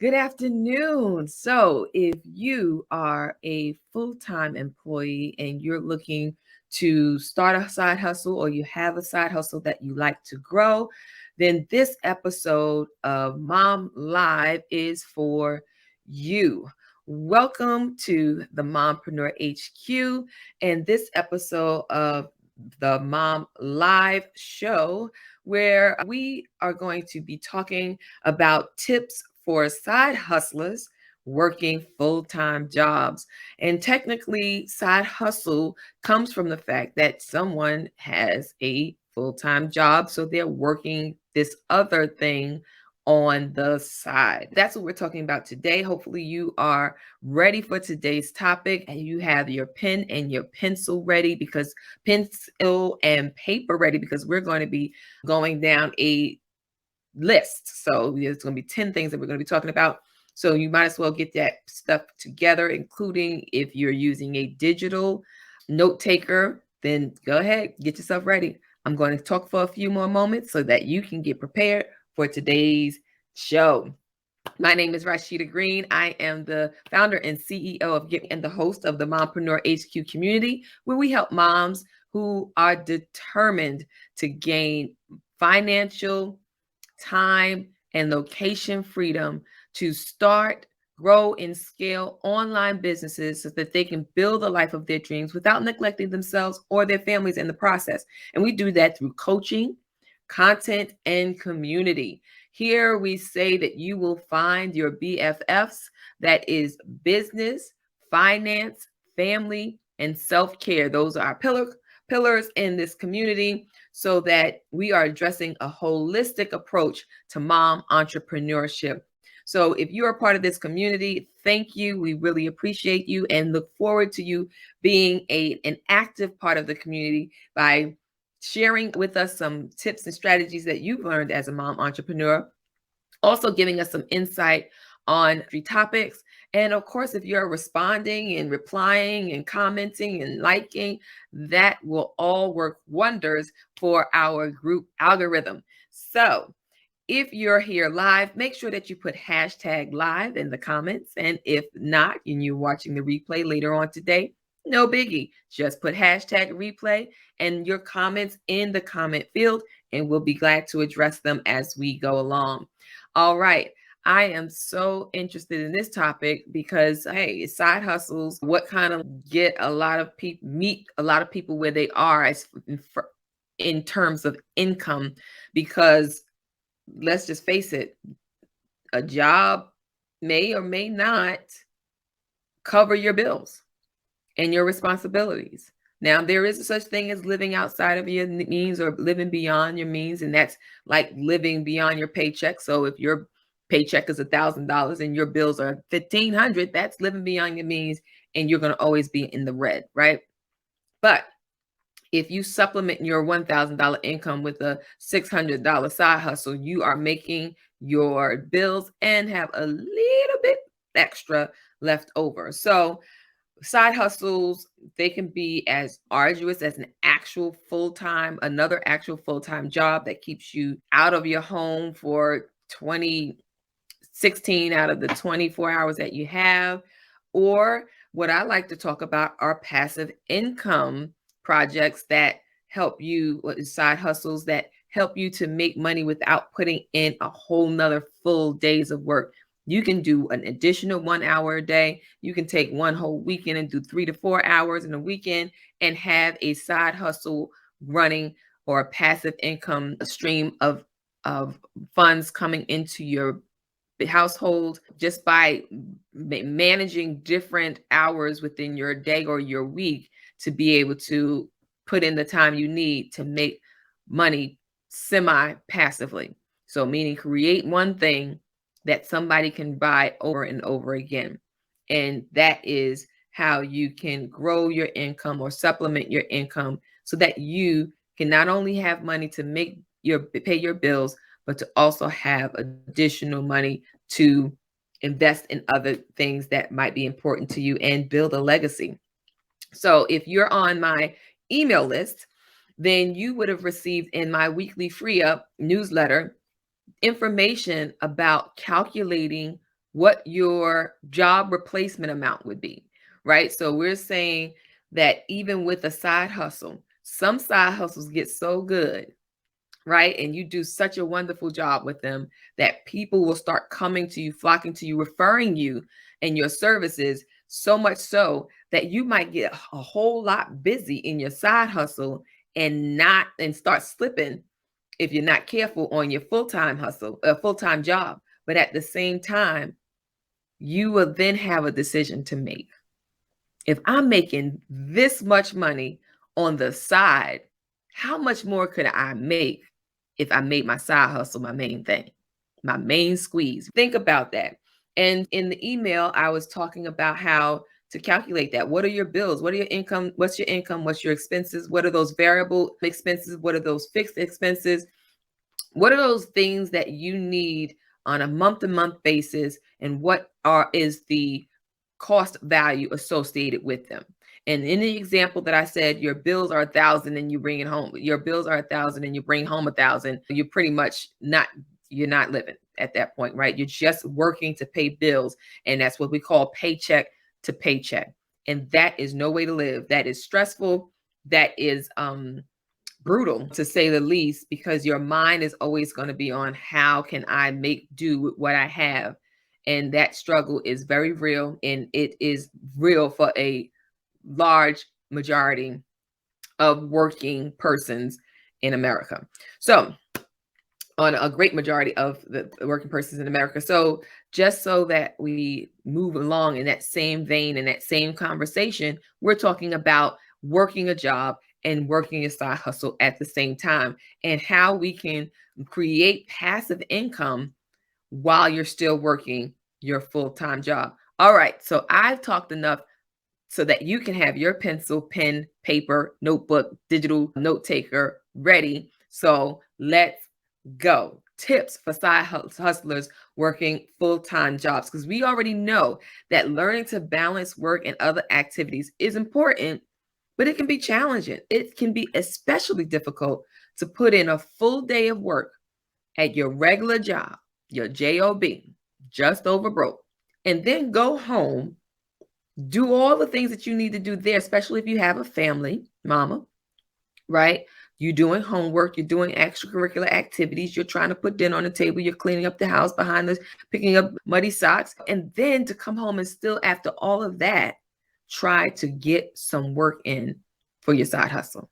Good afternoon. So, if you are a full-time employee and you're looking to start a side hustle or you have a side hustle that you like to grow, then this episode of Mom Live is for you. Welcome to the Mompreneur HQ and this episode of the Mom Live show, where we are going to be talking about tips for side hustlers working full-time jobs. And technically, side hustle comes from the fact that someone has a full-time job, so they're working this other thing on the side. That's what we're talking about today. Hopefully you are ready for today's topic and you have your pen and your pencil ready, because pencil and paper ready, because we're going to be going down a list. So there's going to be 10 things that we're going to be talking about. So you might as well get that stuff together, including if you're using a digital note taker, then go ahead, get yourself ready. I'm going to talk for a few more moments so that you can get prepared for today's show. My name is Rashida Green. I am the founder and CEO of Get and the host of the Mompreneur HQ community, where we help moms who are determined to gain financial, time, and location freedom to start, grow, and scale online businesses so that they can build the life of their dreams without neglecting themselves or their families in the process. And we do that through coaching, content, and community. Here we say that you will find your BFFs, that is business, finance, family, and self-care. Those are our pillars in this community, so that we are addressing a holistic approach to mom entrepreneurship. So if you are part of this community, thank you. We really appreciate you and look forward to you being an active part of the community by sharing with us some tips and strategies that you've learned as a mom entrepreneur, also giving us some insight on 3 topics. And of course, if you're responding and replying and commenting and liking, that will all work wonders for our group algorithm. So if you're here live, make sure that you put hashtag live in the comments. And if not, and you're watching the replay later on today, no biggie. Just put hashtag replay and your comments in the comment field, and we'll be glad to address them as we go along. All right. I am so interested in this topic because, hey, side hustles, what kind of get a lot of people, meet a lot of people where they are in terms of income, because let's just face it, a job may or may not cover your bills and your responsibilities. Now, there is such thing as living outside of your means or living beyond your means, and that's like living beyond your paycheck. So if your paycheck is $1,000 and your bills are $1,500, that's living beyond your means, and you're going to always be in the red, right? But if you supplement your $1,000 income with a $600 side hustle, you are making your bills and have a little bit extra left over. So side hustles, they can be as arduous as another actual full-time job that keeps you out of your home for 16 out of the 24 hours that you have. Or what I like to talk about are passive income projects that help you, side hustles that help you to make money without putting in a whole nother full days of work. You can do an additional 1 hour a day. You can take one whole weekend and do 3 to 4 hours in a weekend and have a side hustle running, or a passive income stream of funds coming into your household just by managing different hours within your day or your week to be able to put in the time you need to make money semi-passively. So meaning create one thing that somebody can buy over and over again. And that is how you can grow your income or supplement your income so that you can not only have money to pay your bills, but to also have additional money to invest in other things that might be important to you and build a legacy. So if you're on my email list, then you would have received in my weekly free up newsletter information about calculating what your job replacement amount would be, right? So we're saying that even with a side hustle, some side hustles get so good, right? And you do such a wonderful job with them that people will start coming to you, flocking to you, referring you and your services, so much so that you might get a whole lot busy in your side hustle and start slipping if you're not careful on your full-time hustle, a full-time job. But at the same time, you will then have a decision to make. If I'm making this much money on the side, how much more could I make if I made my side hustle my main thing, my main squeeze? Think about that. And in the email, I was talking about how to calculate that. What are your bills? What are your income? What's your income? What's your expenses? What are those variable expenses? What are those fixed expenses? What are those things that you need on a month-to-month basis? And what is the cost value associated with them? And in the example that I said, your bills are 1,000 and you bring it home. Your bills are 1,000 and you bring home 1,000. You're pretty much you're not living at that point, right? You're just working to pay bills. And that's what we call paycheck to paycheck. And that is no way to live. That is stressful. That is brutal, to say the least, because your mind is always going to be on how can I make do with what I have. And that struggle is very real, and it is real for a large majority of working persons in America. So on a great majority of the working persons in America. So just so that we move along in that same vein, in that same conversation, we're talking about working a job and working a side hustle at the same time, and how we can create passive income while you're still working your full-time job. All right, so I've talked enough so that you can have your pencil, pen, paper, notebook, digital note taker ready. So let's go. Tips for side hustlers working full-time jobs, because we already know that learning to balance work and other activities is important, but it can be challenging. It can be especially difficult to put in a full day of work at your regular job, your job, just over broke, and then go home, do all the things that you need to do there, especially if you have a family, mama, right? You're doing homework, you're doing extracurricular activities, you're trying to put dinner on the table, you're cleaning up the house behind us, picking up muddy socks, and then to come home and still, after all of that, try to get some work in for your side hustle.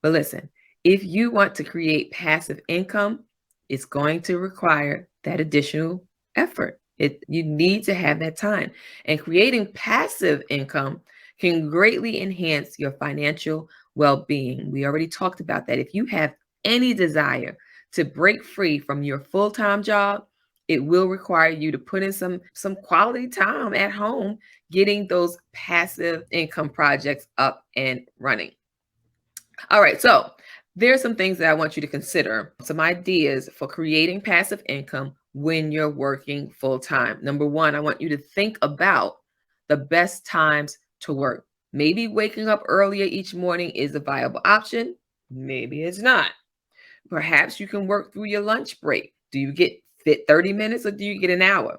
But listen, if you want to create passive income, it's going to require that additional effort. You need to have that time. And creating passive income can greatly enhance your financial well-being. We already talked about that. If you have any desire to break free from your full-time job, it will require you to put in some quality time at home getting those passive income projects up and running. All right, so there's some things that I want you to consider, some ideas for creating passive income when you're working full-time. Number one, I want you to think about the best times to work. Maybe waking up earlier each morning is a viable option. Maybe it's not. Perhaps you can work through your lunch break. Do you get fit 30 minutes or do you get an hour?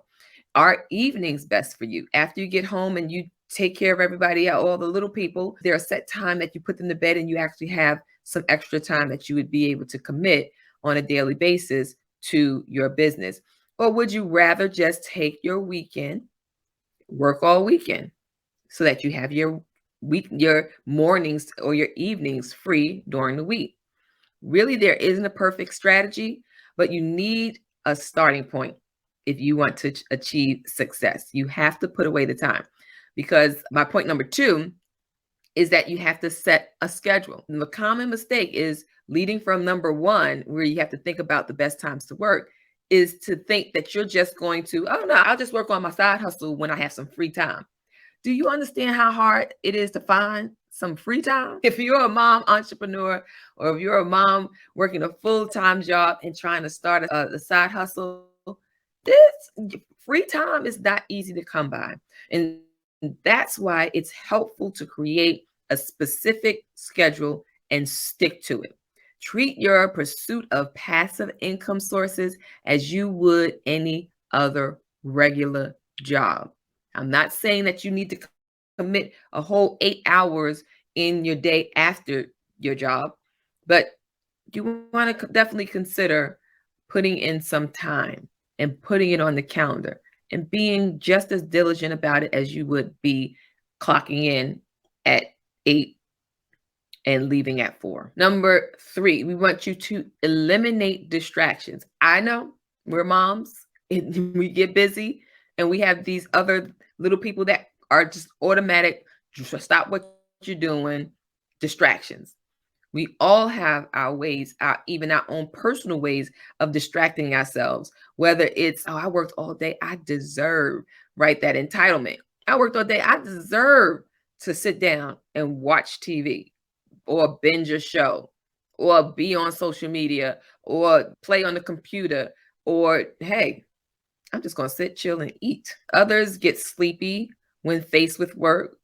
Are evenings best for you? After you get home and you take care of everybody, all the little people, there's a set time that you put them to bed and you actually have some extra time that you would be able to commit on a daily basis to your business. Or would you rather just take your weekend, work all weekend, so that you have your mornings or your evenings free during the week? Really, there isn't a perfect strategy, but you need a starting point if you want to achieve success. You have to put away the time, because my point number two is that you have to set a schedule. And the common mistake is leading from number one, where you have to think about the best times to work, is to think that you're just going to, oh no, I'll just work on my side hustle when I have some free time. Do you understand how hard it is to find some free time? If you're a mom entrepreneur, or if you're a mom working a full-time job and trying to start a side hustle, this free time is not easy to come by. And that's why it's helpful to create a specific schedule and stick to it. Treat your pursuit of passive income sources as you would any other regular job. I'm not saying that you need to commit a whole 8 hours in your day after your job, but you want to definitely consider putting in some time and putting it on the calendar and being just as diligent about it as you would be clocking in at 8 and leaving at 4. Number 3, we want you to eliminate distractions. I know we're moms and we get busy and we have these other little people that are just automatic, just stop what you're doing, distractions. We all have our ways, even our own personal ways of distracting ourselves, whether it's, oh, I worked all day, I deserve, right? That entitlement. I worked all day, I deserve to sit down and watch TV or binge a show or be on social media or play on the computer or, hey, I'm just going to sit, chill, and eat. Others get sleepy when faced with work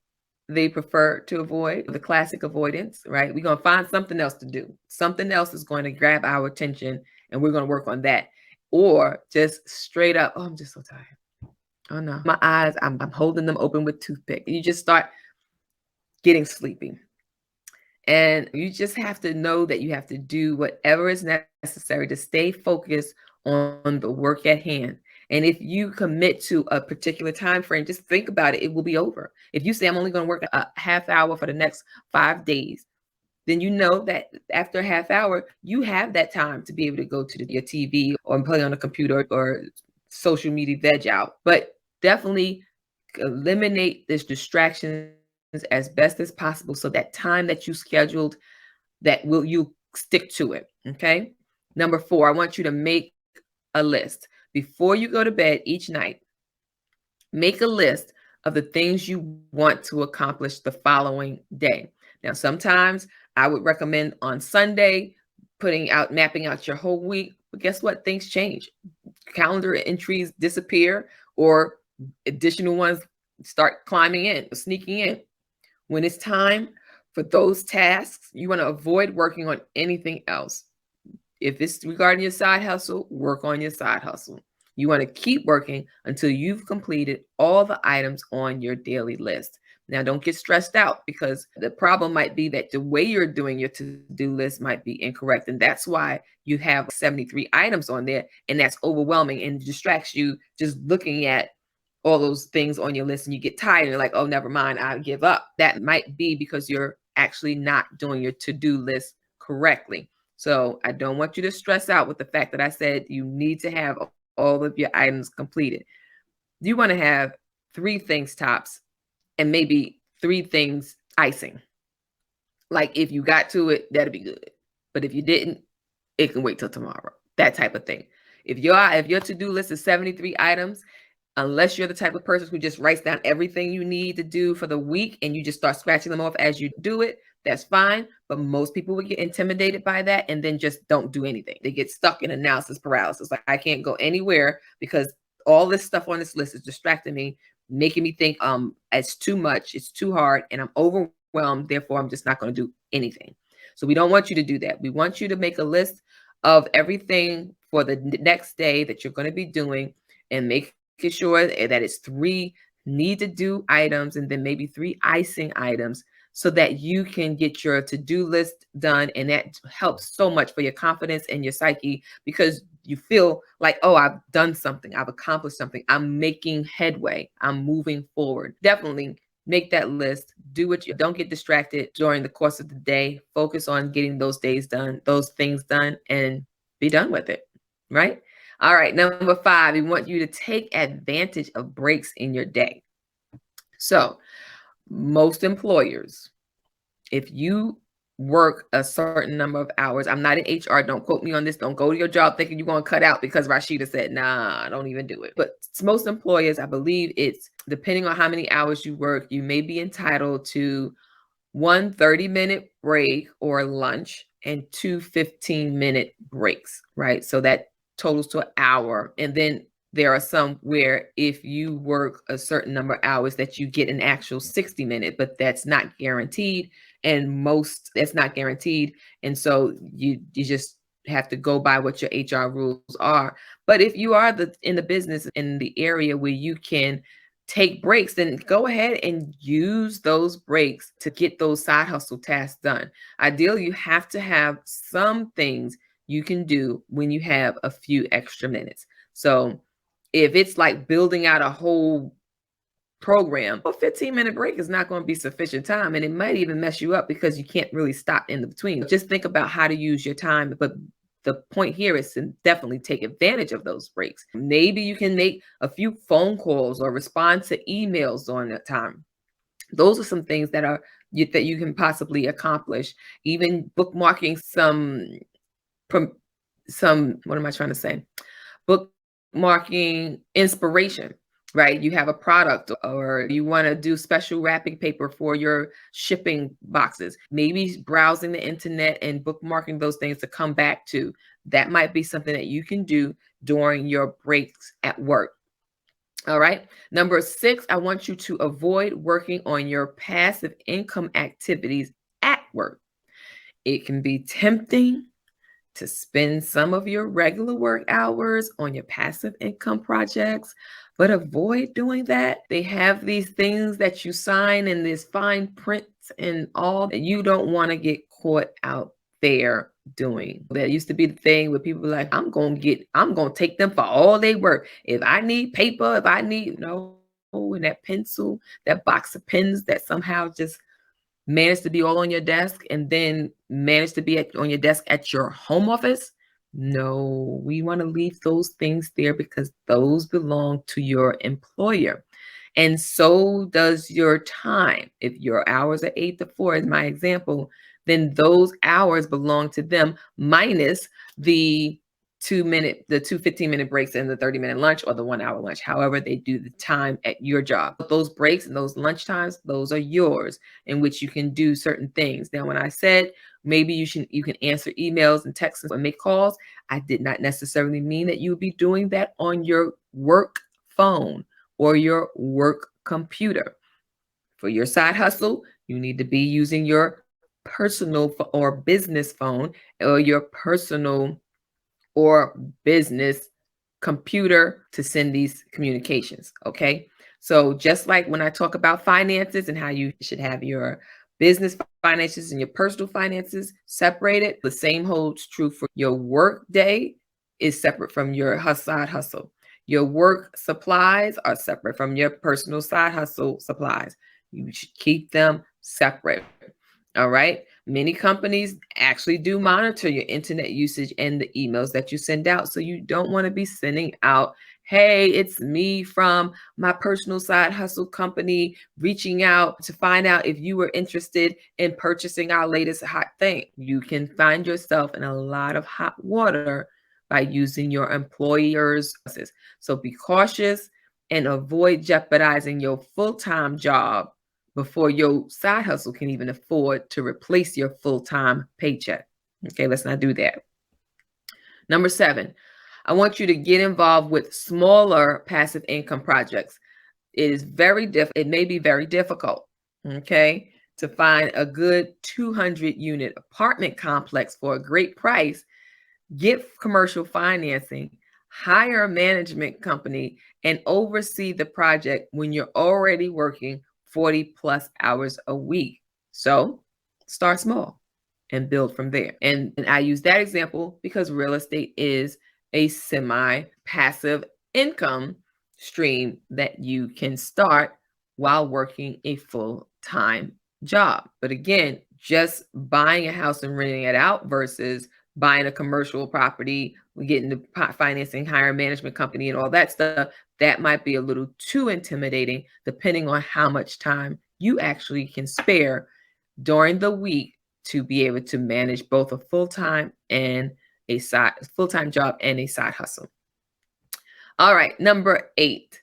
they prefer to avoid, the classic avoidance, right? We're going to find something else to do. Something else is going to grab our attention and we're going to work on that. Or just straight up, oh, I'm just so tired. Oh no, my eyes, I'm holding them open with toothpick. And you just start getting sleepy. And you just have to know that you have to do whatever is necessary to stay focused on the work at hand. And if you commit to a particular time frame, just think about it. It will be over. If you say, I'm only going to work a half hour for the next 5 days, then you know that after a half hour, you have that time to be able to go to your TV or play on a computer or social media veg out. But definitely eliminate this distraction as best as possible so that time that you scheduled, that will you stick to it. Okay. Number 4, I want you to make a list before you go to bed each night. Make a list of the things you want to accomplish the following day. Now, sometimes I would recommend on Sunday mapping out your whole week. But guess what? Things change. Calendar entries disappear or additional ones start sneaking in. When it's time for those tasks, you want to avoid working on anything else. If it's regarding your side hustle, work on your side hustle. You want to keep working until you've completed all the items on your daily list. Now, don't get stressed out because the problem might be that the way you're doing your to-do list might be incorrect. And that's why you have 73 items on there, and that's overwhelming and distracts you just looking at all those things on your list and you get tired and you're like, oh, never mind, I'll give up. That might be because you're actually not doing your to-do list correctly. So I don't want you to stress out with the fact that I said you need to have all of your items completed. You want to have 3 things tops and maybe 3 things icing. Like if you got to it, that'll be good. But if you didn't, it can wait till tomorrow. That type of thing. If your to-do list is 73 items, unless you're the type of person who just writes down everything you need to do for the week and you just start scratching them off as you do it, that's fine. But most people would get intimidated by that and then just don't do anything. They get stuck in analysis paralysis. Like, I can't go anywhere because all this stuff on this list is distracting me, making me think it's too much, it's too hard, and I'm overwhelmed. Therefore, I'm just not going to do anything. So we don't want you to do that. We want you to make a list of everything for the next day that you're going to be doing and make sure that it's 3 need to do items and then maybe 3 icing items so that you can get your to-do list done. And that helps so much for your confidence and your psyche because you feel like, oh, I've done something, I've accomplished something, I'm making headway, I'm moving forward. Definitely make that list. Do what you don't get distracted during the course of the day. Focus on getting those things done, and be done with it. Right? All right. Number 5, we want you to take advantage of breaks in your day. So most employers, if you work a certain number of hours, I'm not in HR, don't quote me on this. Don't go to your job thinking you're going to cut out because Rashida said, nah, don't even do it. But most employers, I believe it's depending on how many hours you work, you may be entitled to 1 30-minute break or lunch and 2 15-minute breaks, right? So that totals to an hour. And then there are some where if you work a certain number of hours that you get an actual 60-minute, but that's not guaranteed. And that's not guaranteed. And so you just have to go by what your HR rules are. But if you are in the business in the area where you can take breaks, then go ahead and use those breaks to get those side hustle tasks done. Ideally, you have to have some things you can do when you have a few extra minutes. So if it's like building out a whole program, a 15-minute break is not going to be sufficient time, and it might even mess you up because you can't really stop in between. Just think about how to use your time. But the point here is to definitely take advantage of those breaks. Maybe you can make a few phone calls or respond to emails during that time. Those are some things that you can possibly accomplish. Even bookmarking some what am I trying to say? Bookmarking inspiration, right? You have a product or you want to do special wrapping paper for your shipping boxes. Maybe browsing the internet and bookmarking those things to come back to. That might be something that you can do during your breaks at work. All right. Number 6, I want you to avoid working on your passive income activities at work. It can be tempting to spend some of your regular work hours on your passive income projects, but avoid doing that. They have these things that you sign and this fine print and all that you don't want to get caught out there doing. There used to be the thing where people were like, I'm going to take them for all they work. If I need paper, if I need, and that pencil, that box of pens that somehow just manage to be all on your desk and then manage to be on your desk at your home office. No, we want to leave those things there because those belong to your employer. And so does your time. If your hours are 8 to 4, is my example, then those hours belong to them, minus the 2 15-minute breaks and the 30-minute lunch or the 1-hour lunch, however they do the time at your job. Those breaks and those lunch times, those are yours, in which you can do certain things. Now, when I said maybe you can answer emails and texts and make calls, I did not necessarily mean that you would be doing that on your work phone or your work computer. For your side hustle, you need to be using your personal or business phone or your personal or business computer to send these communications. Okay. So just like when I talk about finances and how you should have your business finances and your personal finances separated, the same holds true for your work day is separate from your side hustle. Your work supplies are separate from your personal side hustle supplies. You should keep them separate. All right. Many companies actually do monitor your internet usage and the emails that you send out. So you don't want to be sending out, hey, it's me from my personal side hustle company reaching out to find out if you were interested in purchasing our latest hot thing. You can find yourself in a lot of hot water by using your employer's services. So be cautious and avoid jeopardizing your full-time job before your side hustle can even afford to replace your full-time paycheck. Okay, let's not do that. Number 7, I want you to get involved with smaller passive income projects. It may be very difficult, okay, to find a good 200-unit apartment complex for a great price. Get commercial financing, hire a management company, and oversee the project when you're already working 40 plus hours a week. So start small and build from there. And I use that example because real estate is a semi-passive income stream that you can start while working a full-time job. But again, just buying a house and renting it out versus buying a commercial property, getting the financing, hire a management company and all that stuff, that might be a little too intimidating depending on how much time you actually can spare during the week to be able to manage both a full-time job and a side hustle. All right, number 8,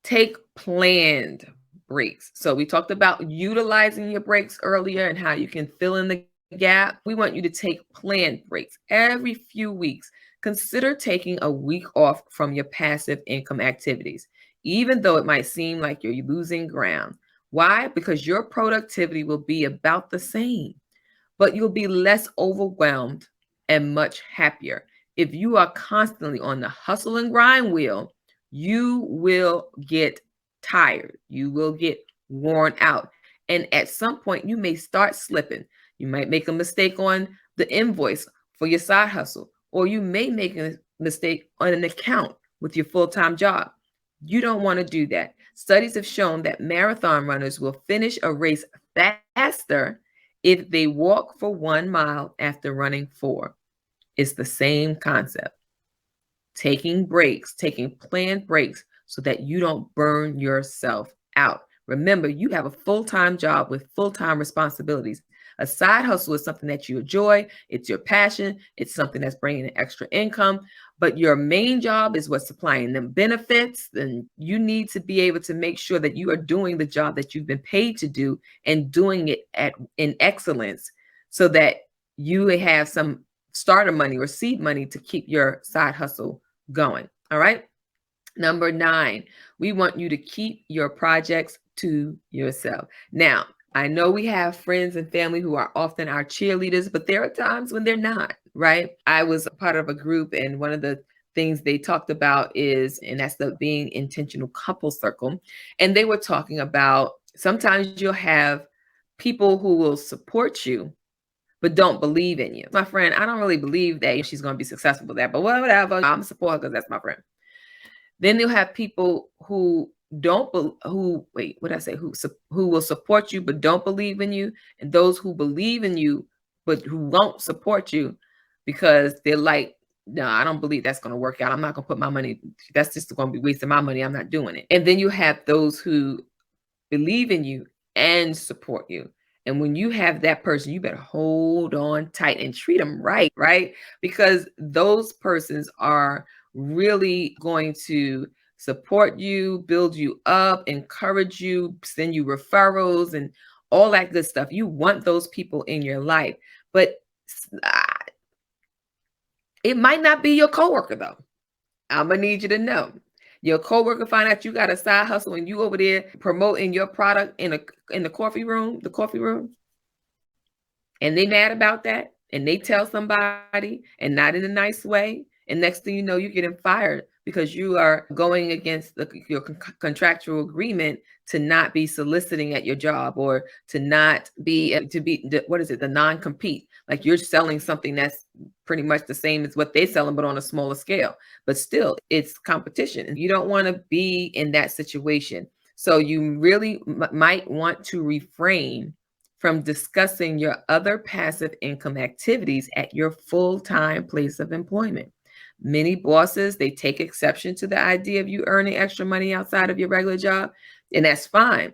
take planned breaks. So we talked about utilizing your breaks earlier and how you can fill in the gap. We want you to take planned breaks every few weeks. Consider taking a week off from your passive income activities, even though it might seem like you're losing ground. Why? Because your productivity will be about the same, but you'll be less overwhelmed and much happier. If you are constantly on the hustle and grind wheel, you will get tired. You will get worn out. And at some point, you may start slipping. You might make a mistake on the invoice for your side hustle, or you may make a mistake on an account with your full-time job. You don't want to do that. Studies have shown that marathon runners will finish a race faster if they walk for 1 mile after running 4. It's the same concept. Taking breaks, taking planned breaks so that you don't burn yourself out. Remember, you have a full-time job with full-time responsibilities. A side hustle is something that you enjoy. It's your passion. It's something that's bringing in extra income. But your main job is what's supplying them benefits. And you need to be able to make sure that you are doing the job that you've been paid to do and doing it in excellence so that you have some starter money or seed money to keep your side hustle going. All right. Number 9, we want you to keep your projects to yourself. Now, I know we have friends and family who are often our cheerleaders, but there are times when they're not, right? I was a part of a group, and one of the things they talked about is, and that's the being intentional couple circle. And they were talking about sometimes you'll have people who will support you, but don't believe in you. My friend, I don't really believe that she's going to be successful with that, but whatever, I'm a supporter because that's my friend. Then you'll have people who who will support you but don't believe in you, and those who believe in you but who won't support you because they're like, no, I don't believe that's going to work out. I'm not going to put my money. That's just going to be wasting my money. I'm not doing it. And then you have those who believe in you and support you. And when you have that person, you better hold on tight and treat them right, right? Because those persons are really going to support you, build you up, encourage you, send you referrals and all that good stuff. You want those people in your life, but it might not be your coworker though. I'm gonna need you to know. Your coworker find out you got a side hustle and you over there promoting your product in the coffee room, and they mad about that, and they tell somebody, and not in a nice way, and next thing you know, you're getting fired because you are going against your contractual agreement to not be soliciting at your job, or to not be the non-compete. Like you're selling something that's pretty much the same as what they're selling, but on a smaller scale. But still, it's competition, and you don't want to be in that situation. So you really might want to refrain from discussing your other passive income activities at your full-time place of employment. Many bosses, they take exception to the idea of you earning extra money outside of your regular job, and that's fine.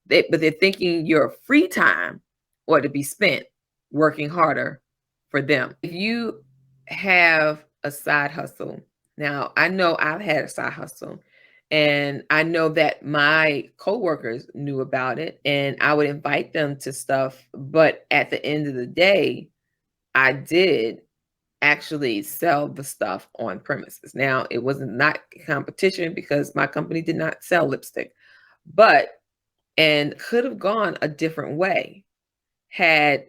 But they're thinking your free time ought to be spent working harder for them. If you have a side hustle, now I know I've had a side hustle, and I know that my coworkers knew about it, and I would invite them to stuff. But at the end of the day, I did actually sell the stuff on premises. Now, it wasn't not competition because my company did not sell lipstick, and could have gone a different way had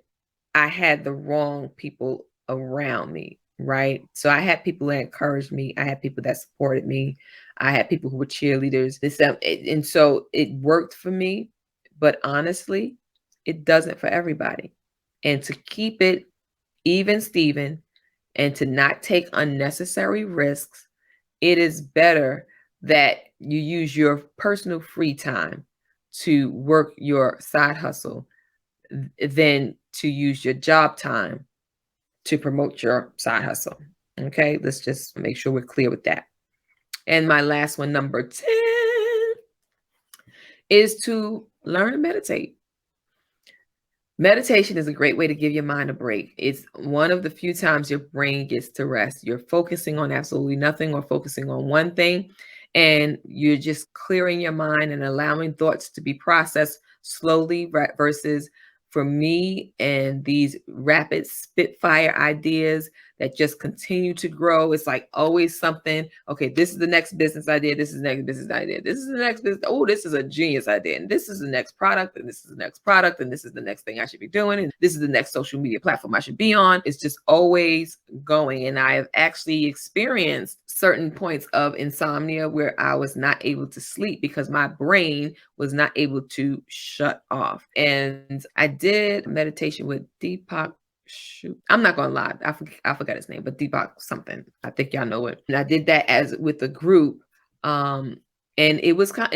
I had the wrong people around me, right? So I had people that encouraged me. I had people that supported me. I had people who were cheerleaders. And so it worked for me, but honestly, it doesn't for everybody. And to keep it even, Steven, and to not take unnecessary risks, it is better that you use your personal free time to work your side hustle than to use your job time to promote your side hustle. Okay, let's just make sure we're clear with that. And my last one, number 10, is to learn to meditate. Meditation is a great way to give your mind a break. It's one of the few times your brain gets to rest. You're focusing on absolutely nothing or focusing on one thing, and you're just clearing your mind and allowing thoughts to be processed slowly versus for me, and these rapid spitfire ideas that just continue to grow. It's like always something. Okay, this is the next business idea. This is the next business idea. This is the next business. Oh, this is a genius idea. And this is the next product. And this is the next product. And this is the next thing I should be doing. And this is the next social media platform I should be on. It's just always going. And I have actually experienced certain points of insomnia where I was not able to sleep because my brain was not able to shut off. And I did meditation with Deepak. Shoot, I'm not gonna lie, I forgot his name, but Deepak something. I think y'all know it. And I did that as with the group, and it was good.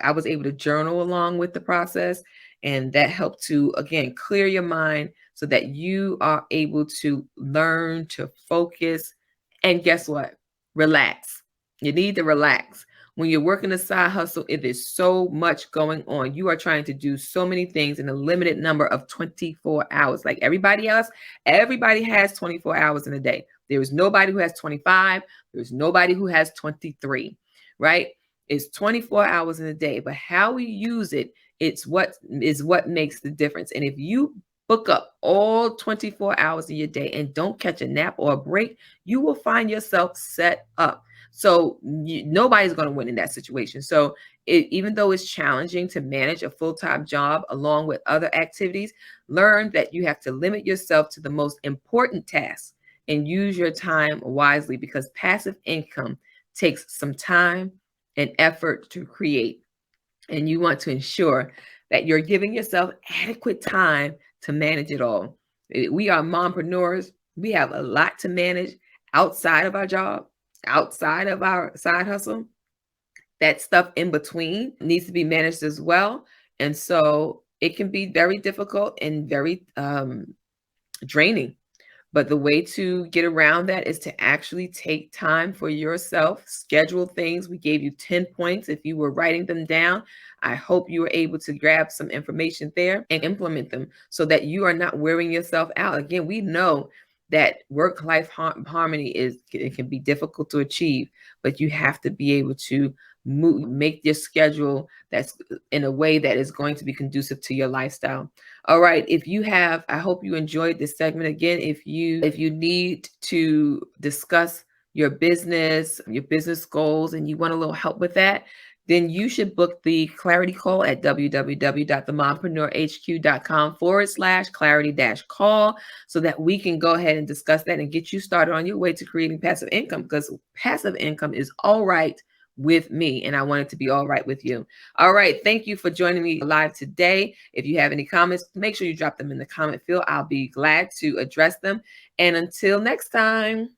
I was able to journal along with the process, and that helped to again clear your mind so that you are able to learn to focus. And guess what? Relax. You need to relax. When you're working a side hustle, it is so much going on. You are trying to do so many things in a limited number of 24 hours. Like everybody else, everybody has 24 hours in a day. There is nobody who has 25. There's nobody who has 23, right? It's 24 hours in a day, but how we use it, it's what makes the difference. And if you book up all 24 hours of your day and don't catch a nap or a break, you will find yourself set up. So nobody's going to win in that situation. So even though it's challenging to manage a full-time job along with other activities, learn that you have to limit yourself to the most important tasks and use your time wisely, because passive income takes some time and effort to create. And you want to ensure that you're giving yourself adequate time to manage it all. We are mompreneurs. We have a lot to manage outside of our job, outside of our side hustle. That stuff in between needs to be managed as well. And so it can be very difficult and very draining. But the way to get around that is to actually take time for yourself, schedule things. We gave you 10 points. If you were writing them down, I hope you were able to grab some information there and implement them so that you are not wearing yourself out. Again, we know that work-life harmony it can be difficult to achieve, but you have to be able to make your schedule that's in a way that is going to be conducive to your lifestyle. All right. I hope you enjoyed this segment. Again, if you need to discuss your business goals, and you want a little help with that, then you should book the clarity call at www.themompreneurhq.com/clarity-call so that we can go ahead and discuss that and get you started on your way to creating passive income, because passive income is all right with me, and I want it to be all right with you. All right. Thank you for joining me live today. If you have any comments, make sure you drop them in the comment field. I'll be glad to address them. And until next time.